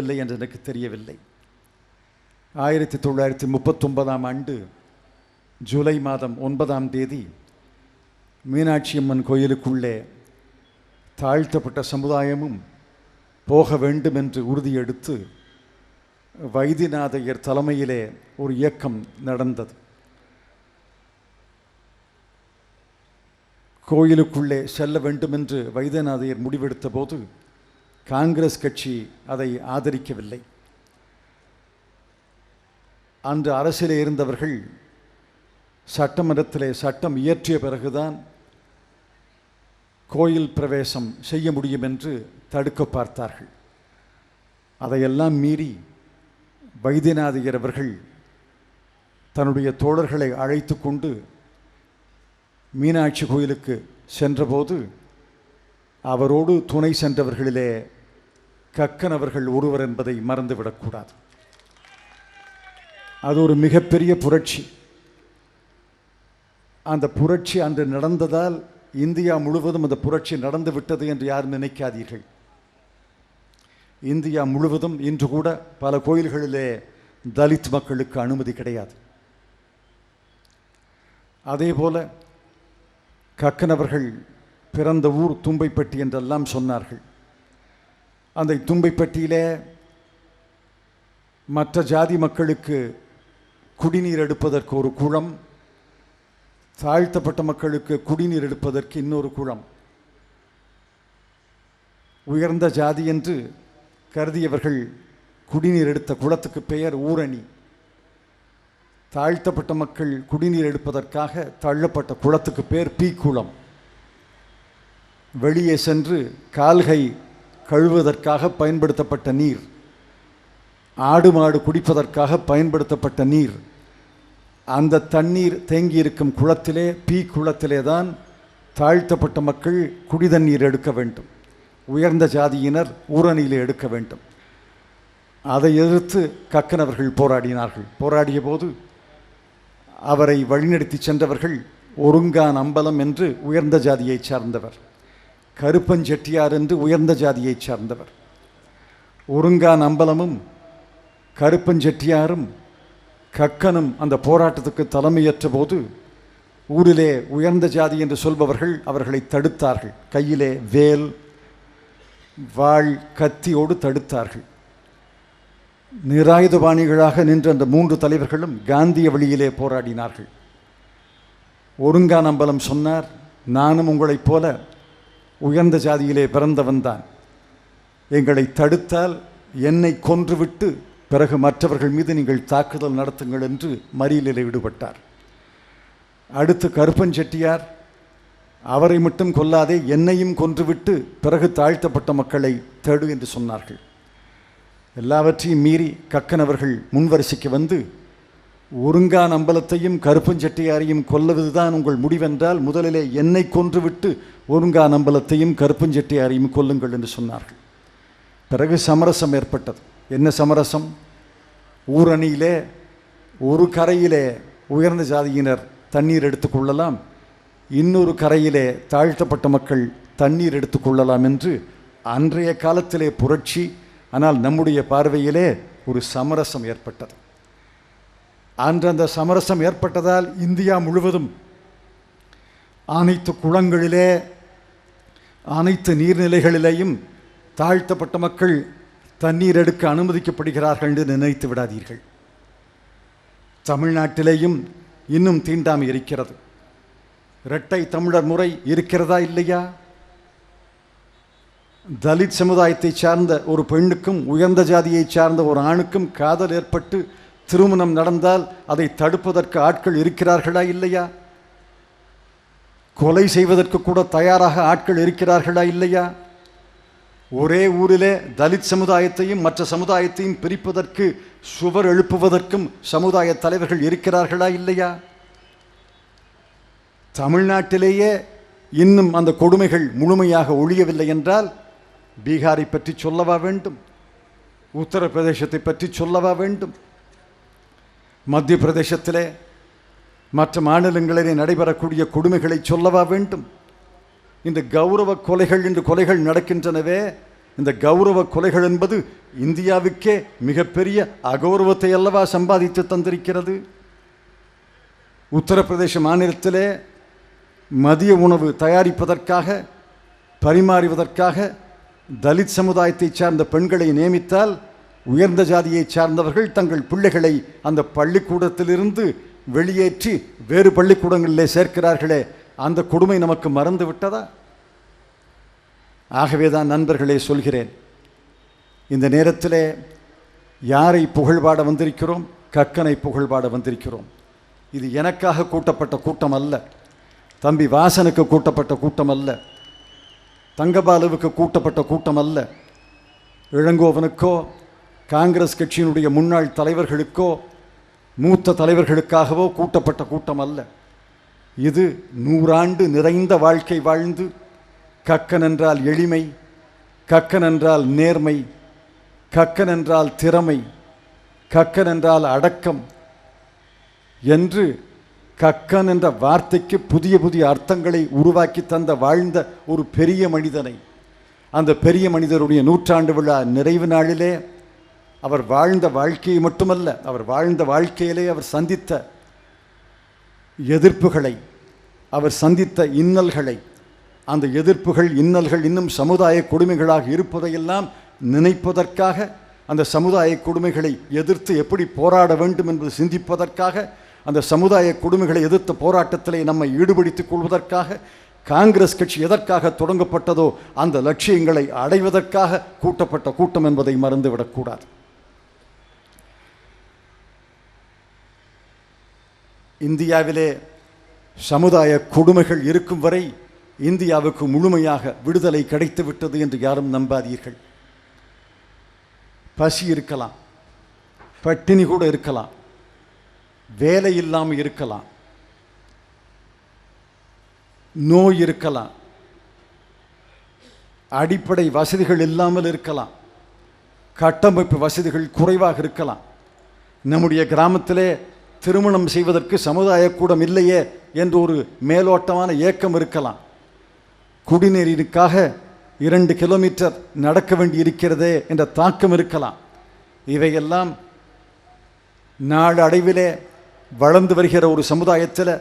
இல்லை என்று எனக்கு தெரியவில்லை. 1939ஆம் ஆண்டு ஜூலை மாதம் 9ஆம் தேதி மீனாட்சி அம்மன் கோயிலுக்குள்ளே தாழ்த்தப்பட்ட சமுதாயமும் போக வேண்டும் என்று உறுதியெடுத்து வைத்தியநாதையர் தலைமையிலே ஒரு இயக்கம் நடந்தது. கோயிலுக்குள்ளே செல்ல வேண்டும் என்று வைத்தியநாதையர் முடிவெடுத்த போது காங்கிரஸ் கட்சி அதை ஆதரிக்கவில்லை. அன்று அரசியலே இருந்தவர்கள் சட்டமன்றத்திலே சட்டம் இயற்றிய பிறகுதான் கோயில் பிரவேசம் செய்ய முடியும் என்று தடுக்க பார்த்தார்கள். அதையெல்லாம் மீறி வைத்தியநாதையர் அவர்கள் தன்னுடைய தோழர்களை அழைத்து கொண்டு மீனாட்சி கோயிலுக்கு சென்றபோது அவரோடு துணை சென்றவர்களிலே கக்கன் அவர்கள் ஒருவர் என்பதை மறந்துவிடக்கூடாது. அது ஒரு மிகப்பெரிய புரட்சி. அந்த புரட்சி அன்று நடந்ததால் இந்தியா முழுவதும் அந்த புரட்சி நடந்து விட்டது என்று யாரும் நினைக்காதீர்கள். இந்தியா முழுவதும் இன்று கூட பல கோயில்களிலே தலித் மக்களுக்கு அனுமதி கிடையாது. அதே போல கக்கன் அவர்கள் பிறந்த ஊர் தும்பைப்பட்டி என்றெல்லாம் சொன்னார்கள். அந்த தும்பைப்பட்டியிலே மற்ற ஜாதி மக்களுக்கு குடிநீர் எடுப்பதற்கு ஒரு குளம், தாழ்த்தப்பட்ட மக்களுக்கு குடிநீர் எடுப்பதற்கு இன்னொரு குளம். உயர்ந்த ஜாதி என்று கருதியவர்கள் குடிநீர் எடுத்த குளத்துக்கு பெயர் ஊரணி. தாழ்த்தப்பட்ட மக்கள் குடிநீர் எடுப்பதற்காக தள்ளப்பட்ட குளத்துக்கு பேர் பீக்குளம். வெளியே சென்று கால்கை கழுவுவதற்காக பயன்படுத்தப்பட்ட நீர், ஆடு மாடு குடிப்பதற்காக பயன்படுத்தப்பட்ட நீர், அந்த தண்ணீர் தேங்கியிருக்கும் குளத்திலே பீ குளத்திலே தான் தாழ்த்தப்பட்ட மக்கள் குடிதண்ணீர் எடுக்க வேண்டும். உயர்ந்த ஜாதியினர் ஊரணியிலே எடுக்க வேண்டும். அதை எதிர்த்து கக்கன் அவர்கள் போராடினார்கள். போராடிய போது அவரை வழிநடத்தி சென்றவர்கள் ஒருங்கான் அம்பலம் என்று உயர்ந்த ஜாதியைச் சார்ந்தவர், கருப்பஞ்செட்டியார் என்று உயர்ந்த ஜாதியைச் சார்ந்தவர். ஒருங்கான் அம்பலமும் கருப்பஞ்செட்டியாரும் கக்கனும் அந்த போராட்டத்துக்கு தலைமையேற்ற போது ஊரிலே உயர்ந்த ஜாதி என்று சொல்பவர்கள் அவர்களை தடுத்தார்கள். கையிலே வேல் வாள் கத்தியோடு தடுத்தார்கள். நிராயுதபாணிகளாக நின்ற அந்த 3 தலைவர்களும் காந்திய வழியிலே போராடினார்கள். ஒருங்கானம்பலம் சொன்னார், நானும் உங்களைப் போல உயர்ந்த ஜாதியிலே பிறந்தவன்தான். எங்களை தடுத்தால் என்னை கொன்றுவிட்டு பிறகு மற்றவர்கள் மீது நீங்கள் தாக்குதல் நடத்துங்கள் என்று மறியலில் ஈடுபட்டார். அடுத்து கருப்பஞ்செட்டியார், அவரை மட்டும் கொல்லாதே, என்னையும் கொன்றுவிட்டு பிறகு தாழ்த்தப்பட்ட மக்களை தேடு என்று சொன்னார்கள். எல்லாவற்றையும் மீறி கக்கன் அவர்கள் முன்வரிசைக்கு வந்து, ஒருங்கான் அம்பலத்தையும் கருப்பஞ்செட்டியாரையும் கொல்லுவதுதான் உங்கள் முடிவென்றால் முதலிலே என்னை கொன்றுவிட்டு ஒருங்கான் அம்பலத்தையும் கருப்பஞ்செட்டியாரையும் கொல்லுங்கள் என்று சொன்னார்கள். பிறகு சமரசம் ஏற்பட்டது. என்ன சமரசம்? ஊரணியிலே ஒரு கரையிலே உயர்ந்த ஜாதியினர் தண்ணீர் எடுத்துக்கொள்ளலாம், இன்னொரு கரையிலே தாழ்த்தப்பட்ட மக்கள் தண்ணீர் எடுத்துக்கொள்ளலாம் என்று அன்றைய காலத்திலே புரட்சி, ஆனால் நம்முடைய பார்வையிலே ஒரு சமரசம் ஏற்பட்டது. அன்று அந்த சமரசம் ஏற்பட்டதால் இந்தியா முழுவதும் அனைத்து குளங்களிலே அனைத்து நீர்நிலைகளிலேயும் தாழ்த்தப்பட்ட மக்கள் தண்ணீர் எடுக்க அனுமதிக்கப்படுகிறார்கள் என்று நினைத்து விடாதீர்கள். தமிழ்நாட்டிலேயும் இன்னும் தீண்டாமை இருக்கிறது. இரட்டை தமிழர் முறை இருக்கிறதா இல்லையா? தலித் சமுதாயத்தை சார்ந்த ஒரு பெண்ணுக்கும் உயர்ந்த ஜாதியை சார்ந்த ஒரு ஆணுக்கும் காதல் ஏற்பட்டு திருமணம் நடந்தால் அதை தடுப்பதற்கு ஆட்கள் இருக்கிறார்களா இல்லையா? கொலை செய்வதற்கு கூட தயாராக ஆட்கள் இருக்கிறார்களா இல்லையா? ஒரே ஊரிலே தலித் சமுதாயத்தையும் மற்ற சமுதாயத்தையும் பிரிப்பதற்கு சுவர் எழுப்புவதற்கும் சமுதாய தலைவர்கள் இருக்கிறார்களா இல்லையா? தமிழ்நாட்டிலேயே இன்னும் அந்த கொடுமைகள் முழுமையாக ஒழியவில்லை என்றால் பீகாரை பற்றி சொல்லவா வேண்டும்? உத்தரப்பிரதேசத்தை பற்றி சொல்லவா வேண்டும்? மத்திய பிரதேசத்திலே மற்ற மாநிலங்களிலே நடைபெறக்கூடிய கொடுமைகளை சொல்லவா வேண்டும்? இந்த கௌரவ கொலைகள் என்று கொலைகள் நடக்கின்றனவே, இந்த கௌரவ கொலைகள் என்பது இந்தியாவுக்கே மிகப்பெரிய அகௌரவத்தை அல்லவா சம்பாதித்து தந்திருக்கிறது. உத்தரப்பிரதேச மாநிலத்திலே மதிய உணவு தயாரிப்பதற்காக பரிமாறுவதற்காக தலித் சமுதாயத்தை சார்ந்த பெண்களை நியமித்தால் உயர்ந்த ஜாதியை சார்ந்தவர்கள் தங்கள் பிள்ளைகளை அந்த பள்ளிக்கூடத்திலிருந்து வெளியேற்றி வேறு பள்ளிக்கூடங்களிலே சேர்க்கிறார்களே, அந்த கொடுமை நமக்கு மறந்து விட்டதா? ஆகவே தான் நண்பர்களே சொல்கிறேன், இந்த நேரத்திலே யாரை புகழ்பாட வந்திருக்கிறோம்? கக்கனை புகழ்பாட வந்திருக்கிறோம். இது எனக்காக கூட்டப்பட்ட கூட்டம் அல்ல, தம்பி வாசனுக்கு கூட்டப்பட்ட கூட்டம் அல்ல, தங்கபாலுவுக்கு கூட்டப்பட்ட கூட்டம் அல்ல, இளங்கோவனுக்கோ காங்கிரஸ் கட்சியினுடைய முன்னாள் தலைவர்களுக்கோ மூத்த தலைவர்களுக்காகவோ கூட்டப்பட்ட கூட்டம் அல்ல. இது 100 ஆண்டு நிறைந்த வாழ்க்கை வாழ்ந்து கக்கன் என்றால் எளிமை, கக்கன் என்றால் நேர்மை, கக்கன் என்றால் திறமை, கக்கன் என்றால் அடக்கம் என்று கக்கன் என்ற வார்த்தைக்கு புதிய புதிய அர்த்தங்களை உருவாக்கி தந்த வாழ்ந்த ஒரு பெரிய மனிதனை, அந்த பெரிய மனிதருடைய 100ஆண்டு விழா நிறைவு நாளிலே அவர் வாழ்ந்த வாழ்க்கையை மட்டுமல்ல, அவர் வாழ்ந்த வாழ்க்கையிலே அவர் சந்தித்த எதிர்ப்புகளை, அவர் சந்தித்த இன்னல்களை, அந்த எதிர்ப்புகள் இன்னல்கள் இன்னும் சமுதாய கொடுமைகளாக இருப்பதையெல்லாம் நினைப்பதற்காக, அந்த சமுதாய கொடுமைகளை எதிர்த்து எப்படி போராட வேண்டும் என்பது சிந்திப்பதற்காக, அந்த சமுதாய கொடுமைகளை எதிர்த்த போராட்டத்திலே நம்மை ஈடுபடுத்திக் கொள்வதற்காக காங்கிரஸ் கட்சி எதற்காக தொடங்கப்பட்டதோ அந்த லட்சியங்களை அடைவதற்காக கூட்டப்பட்ட கூட்டம் என்பதை மறந்துவிடக்கூடாது. இந்தியாவிலே சமுதாய கொடுமைகள் இருக்கும் வரை இந்தியாவுக்கு முழுமையாக விடுதலை கிடைத்துவிட்டது என்று யாரும் நம்பாதீர்கள். பசி இருக்கலாம், பட்டினி கூட இருக்கலாம், வேலை இல்லாமல் இருக்கலாம், நோய் இருக்கலாம், அடிப்படை வசதிகள் இல்லாமல் இருக்கலாம், கட்டமைப்பு வசதிகள் குறைவாக இருக்கலாம். நம்முடைய கிராமத்திலே திருமணம் செய்வதற்கு சமுதாய கூடம் இல்லையே என்று ஒரு மேலோட்டமான ஏக்கம் இருக்கலாம். குடிநீருக்காக 2 கிலோமீட்டர் நடக்க வேண்டி இருக்கிறதே என்ற தாக்கம் இருக்கலாம். இவையெல்லாம் நாடு அடைவிலே வளர்ந்து வருகிற ஒரு சமுதாயத்தில்,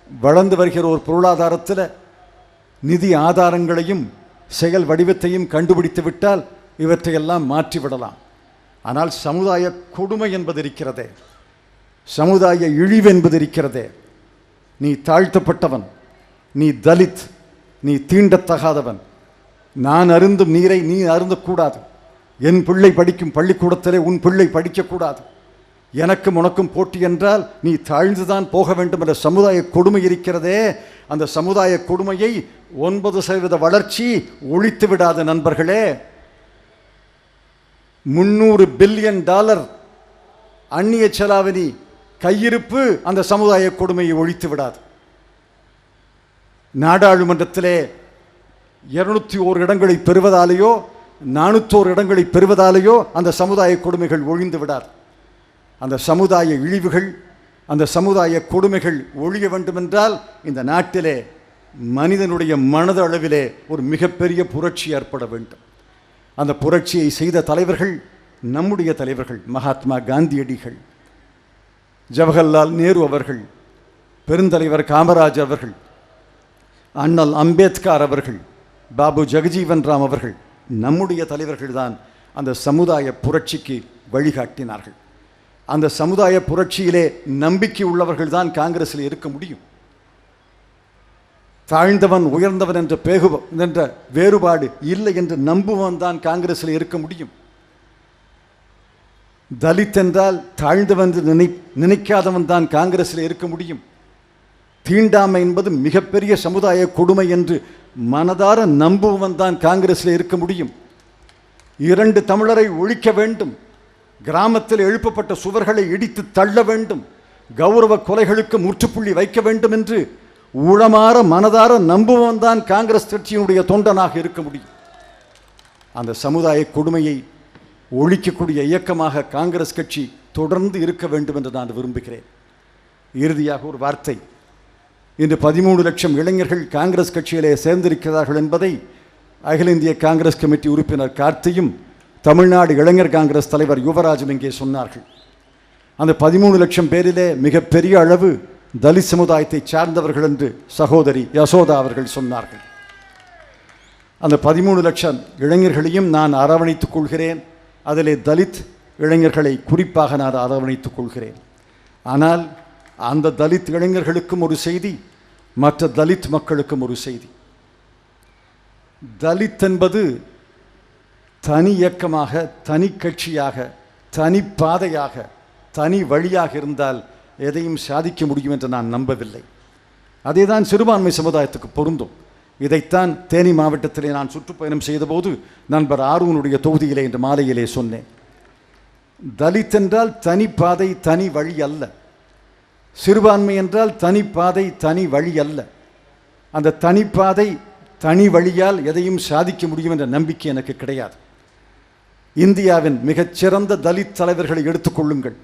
வளர்ந்து வருகிற ஒரு பொருளாதாரத்தில் நிதி ஆதாரங்களையும் செயல் வடிவத்தையும் கண்டுபிடித்து விட்டால் இவற்றையெல்லாம் மாற்றிவிடலாம். ஆனால் சமுதாய கொடுமை என்பது இருக்கிறதே, சமுதாய இழிவு என்பது இருக்கிறதே, நீ தாழ்த்தப்பட்டவன், நீ தலித், நீ தீண்டத்தகாதவன், நான் அருந்தும் நீரை நீ அருந்தக்கூடாது, என் பிள்ளை படிக்கும் பள்ளிக்கூடத்திலே உன் பிள்ளை படிக்கக்கூடாது, எனக்கும் உனக்கும் போட்டி என்றால் நீ தாழ்ந்துதான் போக வேண்டும் என்ற சமுதாய கொடுமை இருக்கிறதே, அந்த சமுதாய கொடுமையை 9% வளர்ச்சி ஒழித்து விடாத நண்பர்களே. $300 பில்லியன் அந்நிய செலாவணி கையிருப்பு அந்த சமுதாய கொடுமையை ஒழித்து விடாது. நாடாளுமன்றத்திலே 201 இடங்களை பெறுவதாலேயோ 401 இடங்களை பெறுவதாலேயோ அந்த சமுதாய கொடுமைகள் ஒழிந்து விடாது. அந்த சமுதாய இழிவுகள், அந்த சமுதாய கொடுமைகள் ஒழிய வேண்டுமென்றால் இந்த நாட்டிலே மனிதனுடைய மனதளவிலே ஒரு மிகப்பெரிய புரட்சி ஏற்பட வேண்டும். அந்த புரட்சியை செய்த தலைவர்கள் நம்முடைய தலைவர்கள், மகாத்மா காந்தியடிகள், ஜவஹர்லால் நேரு அவர்கள், பெருந்தலைவர் காமராஜ் அவர்கள், அண்ணல் அம்பேத்கர் அவர்கள், பாபு ஜெகஜீவன் ராம் அவர்கள், நம்முடைய தலைவர்கள் தான் அந்த சமுதாய புரட்சிக்கு வழிகாட்டினார்கள். அந்த சமுதாய புரட்சியிலே நம்பிக்கை உள்ளவர்கள் தான் காங்கிரஸில் இருக்க முடியும். தாழ்ந்தவன் உயர்ந்தவன் என்ற வேறுபாடு இல்லை என்று நம்புவன் தான் காங்கிரஸில் இருக்க முடியும். தலித் என்றால் தாழ்ந்தவன் என்று நினைக்காதவன் தான் காங்கிரஸில் இருக்க முடியும். தீண்டாமை என்பது மிகப்பெரிய சமுதாய கொடுமை என்று மனதார நம்புவன் தான் காங்கிரஸில் இருக்க முடியும். 2 தமிழரை ஒழிக்க வேண்டும், கிராமத்தில் எழுப்பப்பட்ட சுவர்களை இடித்து தள்ள வேண்டும், கௌரவ கொலைகளுக்கு முற்றுப்புள்ளி வைக்க வேண்டும் என்று உளமாற மனதார நம்புவன் தான் காங்கிரஸ் கட்சியினுடைய தொண்டனாக இருக்க முடியும். அந்த சமுதாய கொடுமையை ஒழிக்கக்கூடிய இயக்கமாக காங்கிரஸ் கட்சி தொடர்ந்து இருக்க வேண்டும் என்று நான் விரும்புகிறேன். இறுதியாக ஒரு வார்த்தை. இன்று 13 லட்சம் இளைஞர்கள் காங்கிரஸ் கட்சியிலே சேர்ந்திருக்கிறார்கள் என்பதை அகில இந்திய காங்கிரஸ் கமிட்டி உறுப்பினர் கார்த்தியும் தமிழ்நாடு இளைஞர் காங்கிரஸ் தலைவர் யுவராஜும் இங்கே சொன்னார்கள். அந்த 13 லட்சம் பேரிலே மிகப்பெரிய அளவு தலித் சமுதாயத்தை சார்ந்தவர்கள் என்று சகோதரி யசோதா அவர்கள் சொன்னார்கள். அந்த 13 லட்சம் இளைஞர்களையும் நான் அரவணைத்துக் கொள்கிறேன். அதிலே தலித் இளைஞர்களை குறிப்பாக நான் அரவணைத்துக் கொள்கிறேன். ஆனால் அந்த தலித் இளைஞர்களுக்கும் ஒரு செய்தி, மற்ற தலித் மக்களுக்கும் ஒரு செய்தி. தலித் என்பது தனி இயக்கமாக, தனி கட்சியாக, தனி பாதையாக, தனி வழியாக இருந்தால் எதையும் சாதிக்க முடியும் என்று நான் நம்பவில்லை. அதே தான் சிறுபான்மை சமுதாயத்துக்கு பொருந்தும். இதைத்தான் தேனி மாவட்டத்திலே நான் சுற்றுப்பயணம் செய்தபோது நண்பர் ஆர்வனுடைய தொகுதியிலே இன்று மாலையிலே சொன்னேன். தலித் என்றால் தனி பாதை, தனி வழி அல்ல. சிறுபான்மை என்றால் தனி பாதை, தனி வழி அல்ல. அந்த தனிப்பாதை, தனி வழியால் எதையும் சாதிக்க முடியும் என்ற நம்பிக்கை எனக்கு கிடையாது. இந்தியாவின் மிகச்சிறந்த தலித் தலைவர்களை எடுத்துக்கொள்ளுங்கள்.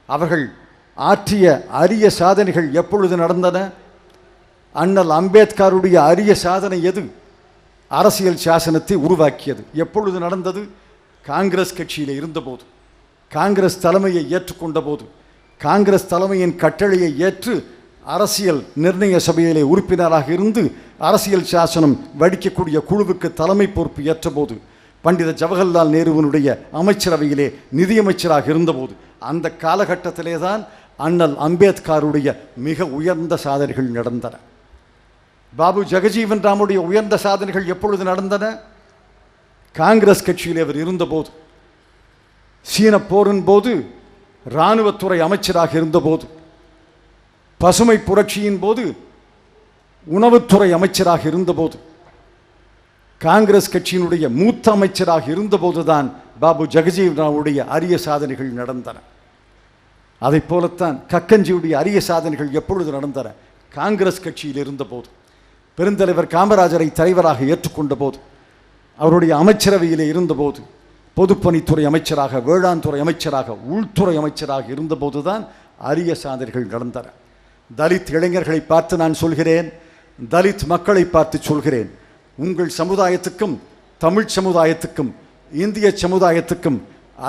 அவர்கள் ஆற்றிய அரிய சாதனைகள் எப்பொழுது நடந்தன? அண்ணல் அம்பேத்கருடைய அரிய சாதனை எது? அரசியல் சாசனத்தை உருவாக்கியது. எப்பொழுது நடந்தது? காங்கிரஸ் கட்சியில் இருந்தபோது, காங்கிரஸ் தலைமையை ஏற்றுக்கொண்ட போது, காங்கிரஸ் தலைமையின் கட்டளையை ஏற்று அரசியல் நிர்ணய சபையிலே உறுப்பினராக இருந்து அரசியல் சாசனம் வடிக்கக்கூடிய குழுவுக்கு தலைமை பொறுப்பு ஏற்றபோது, பண்டித ஜவஹர்லால் நேருவினுடைய அமைச்சரவையிலே நிதியமைச்சராக இருந்தபோது, அந்த காலகட்டத்திலே தான் அண்ணல் அம்பேத்கருடைய மிக உயர்ந்த சாதனைகள் நடந்தன. பாபு ஜெகஜீவன் ராமுடைய உயர்ந்த சாதனைகள் எப்பொழுது நடந்தன? காங்கிரஸ் கட்சியில் அவர் இருந்தபோது, சீன போரின் போது இராணுவத்துறை அமைச்சராக இருந்தபோது, பசுமை புரட்சியின் போது உணவுத்துறை அமைச்சராக இருந்தபோது, காங்கிரஸ் கட்சியினுடைய மூத்த அமைச்சராக இருந்தபோதுதான் பாபு ஜெகஜீவன் ராமுடைய அரிய சாதனைகள் நடந்தன. அதை போலத்தான் கக்கஞ்சியுடைய அரிய சாதனைகள் எப்பொழுது நடந்தன? காங்கிரஸ் கட்சியில் இருந்தபோது, பெருந்தலைவர் காமராஜரை தலைவராக ஏற்றுக்கொண்ட போது, அவருடைய அமைச்சரவையிலே இருந்தபோது, பொதுப்பணித்துறை அமைச்சராக, வேளாண் துறை அமைச்சராக, உள்துறை அமைச்சராக இருந்தபோதுதான் அரிய சாதனைகள் நடந்தன. தலித் இளைஞர்களை பார்த்து நான் சொல்கிறேன், தலித் மக்களை பார்த்து சொல்கிறேன், உங்கள் சமுதாயத்துக்கும், தமிழ் சமுதாயத்துக்கும், இந்திய சமுதாயத்துக்கும்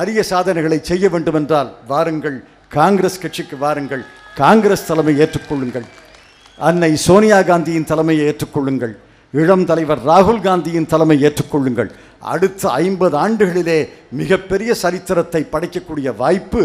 அரிய சாதனைகளை செய்ய வேண்டும் என்றால் வாருங்கள், காங்கிரஸ் கட்சிக்கு வாருங்கள், காங்கிரஸ் தலைமை ஏற்றுக்கொள்ளுங்கள், அன்னை சோனியா காந்தியின் தலைமையை ஏற்றுக்கொள்ளுங்கள், இளம் தலைவர் ராகுல் காந்தியின் தலைமை ஏற்றுக்கொள்ளுங்கள். அடுத்த 50 ஆண்டுகளிலே மிகப்பெரிய சரித்திரத்தை படைக்கக்கூடிய வாய்ப்பு